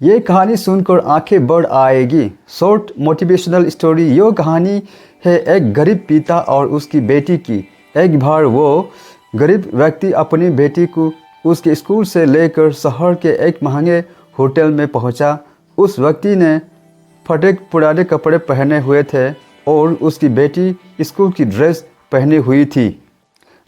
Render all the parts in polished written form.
ये कहानी सुनकर आंखें बढ़ आएगी। Short motivational story. ये कहानी है एक गरीब पिता और उसकी बेटी की। एक बार वो गरीब व्यक्ति अपनी बेटी को उसके स्कूल से लेकर शहर के एक महंगे होटल में पहुंचा। उस व्यक्ति ने फटे पुराने कपड़े पहने हुए थे और उसकी बेटी स्कूल की ड्रेस पहनी हुई थी।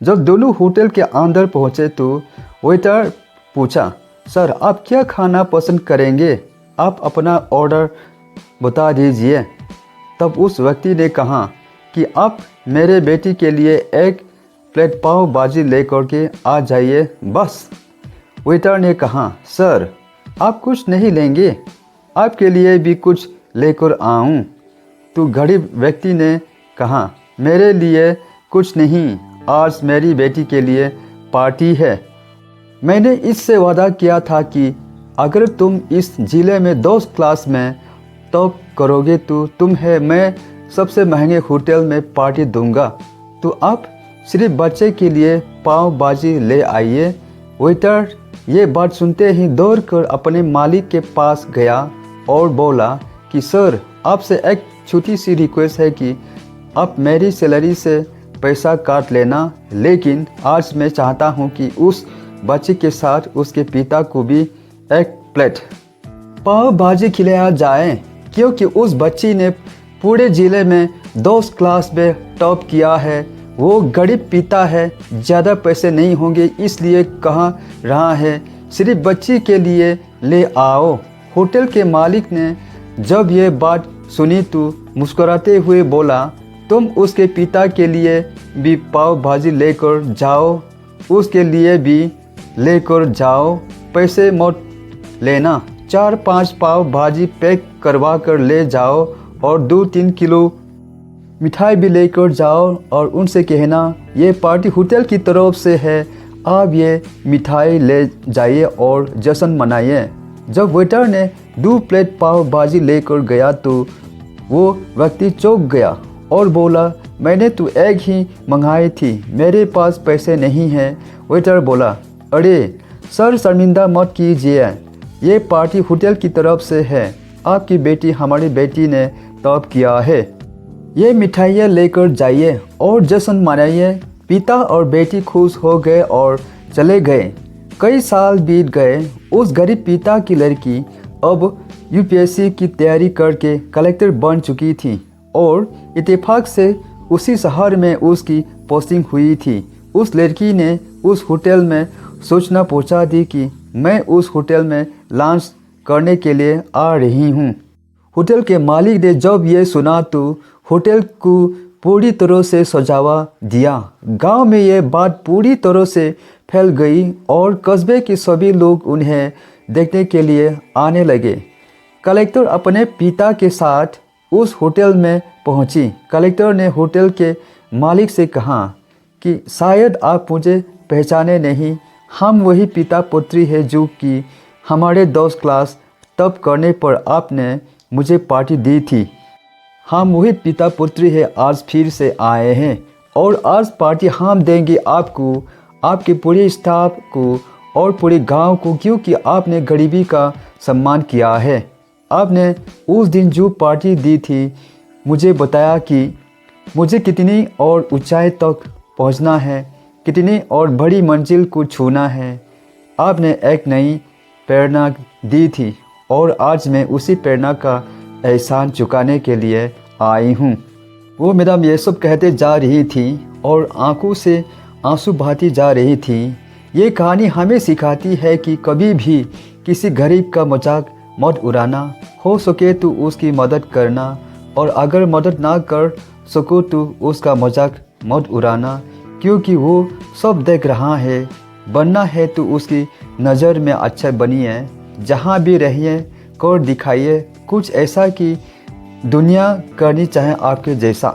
जब दोनों होटल के अंदर पहुंचे तो वेटर पूछा, सर आप क्या खाना पसंद करेंगे? आप अपना ऑर्डर बता दीजिए। तब उस व्यक्ति ने कहा कि आप मेरे बेटी के लिए एक प्लेट पाव भाजी लेकर के आ जाइए बस। वेटर ने कहा, सर आप कुछ नहीं लेंगे? आपके लिए भी कुछ लेकर आऊं? तो गरीब व्यक्ति ने कहा, मेरे लिए कुछ नहीं, आज मेरी बेटी के लिए पार्टी है। मैंने इससे वादा किया था कि अगर तुम इस जिले में 10 क्लास में टॉप करोगे तो तुम्हें मैं सबसे महंगे होटल में पार्टी दूंगा। तो आप सिर्फ बच्चे के लिए पाव भाजी ले आइए। वेटर ये बात सुनते ही दौड़कर अपने मालिक के पास गया और बोला कि सर आपसे एक छोटी सी रिक्वेस्ट है कि आप मेरी सैलरी से पैसा काट लेना, लेकिन आज मैं चाहता हूँ कि उस बच्चे के साथ उसके पिता को भी एक प्लेट पाव भाजी खिलाया जाए, क्योंकि उस बच्ची ने पूरे ज़िले में 10 क्लास में टॉप किया है। वो गरीब पिता है, ज़्यादा पैसे नहीं होंगे इसलिए कहा रहा है सिर्फ बच्ची के लिए ले आओ। होटल के मालिक ने जब ये बात सुनी तो मुस्कुराते हुए बोला, तुम उसके पिता के लिए भी पाव भाजी लेकर जाओ, उसके लिए भी लेकर जाओ, पैसे मत लेना। 4-5 पाव भाजी पैक करवा कर ले जाओ और 2-3 किलो मिठाई भी लेकर जाओ और उनसे कहना ये पार्टी होटल की तरफ से है, आप ये मिठाई ले जाइए और जश्न मनाइए। जब वेटर ने 2 प्लेट पाव भाजी लेकर गया तो वो व्यक्ति चौंक गया और बोला, मैंने तो एक ही मंगाई थी, मेरे पास पैसे नहीं हैं। वेटर बोला, अरे सर शर्मिंदा मत कीजिए, ये पार्टी होटल की तरफ से है, आपकी बेटी हमारी बेटी ने टॉप किया है, ये मिठाइयाँ लेकर जाइए और जश्न मनाइए। पिता और बेटी खुश हो गए और चले गए। कई साल बीत गए। उस गरीब पिता की लड़की अब यूपीएससी की तैयारी करके कलेक्टर बन चुकी थी और इत्तेफाक से उसी शहर में उसकी पोस्टिंग हुई थी। उस लड़की ने उस होटल में सूचना पहुंचा दी कि मैं उस होटल में लंच करने के लिए आ रही हूं। होटल के मालिक ने जब ये सुना तो होटल को पूरी तरह से सजावा दिया। गांव में ये बात पूरी तरह से फैल गई और कस्बे के सभी लोग उन्हें देखने के लिए आने लगे। कलेक्टर अपने पिता के साथ उस होटल में पहुंची। कलेक्टर ने होटल के मालिक से कहा कि शायद आप मुझे पहचाने नहीं, हम वही पिता पुत्री है जो कि हमारे 10 क्लास टॉप करने पर आपने मुझे पार्टी दी थी। हम वही पिता पुत्री है, आज फिर से आए हैं और आज पार्टी हम देंगे आपको, आपके पूरे स्टाफ को और पूरे गांव को, क्योंकि आपने गरीबी का सम्मान किया है। आपने उस दिन जो पार्टी दी थी मुझे बताया कि मुझे कितनी और ऊंचाई तक पहुंचना है, कितनी और बड़ी मंजिल को छूना है। आपने एक नई प्रेरणा दी थी और आज मैं उसी प्रेरणा का एहसान चुकाने के लिए आई हूँ। वो मैडम ये सब कहते जा रही थी और आंखों से आंसू बहाती जा रही थी। ये कहानी हमें सिखाती है कि कभी भी किसी गरीब का मजाक मत उड़ाना, हो सके तो उसकी मदद करना और अगर मदद ना कर सको तो उसका मजाक मत उड़ाना, क्योंकि वो सब देख रहा है। बनना है तो उसकी नज़र में अच्छा बनिए, जहाँ भी रहिए कर दिखाइए कुछ ऐसा कि दुनिया करनी चाहे आपके जैसा।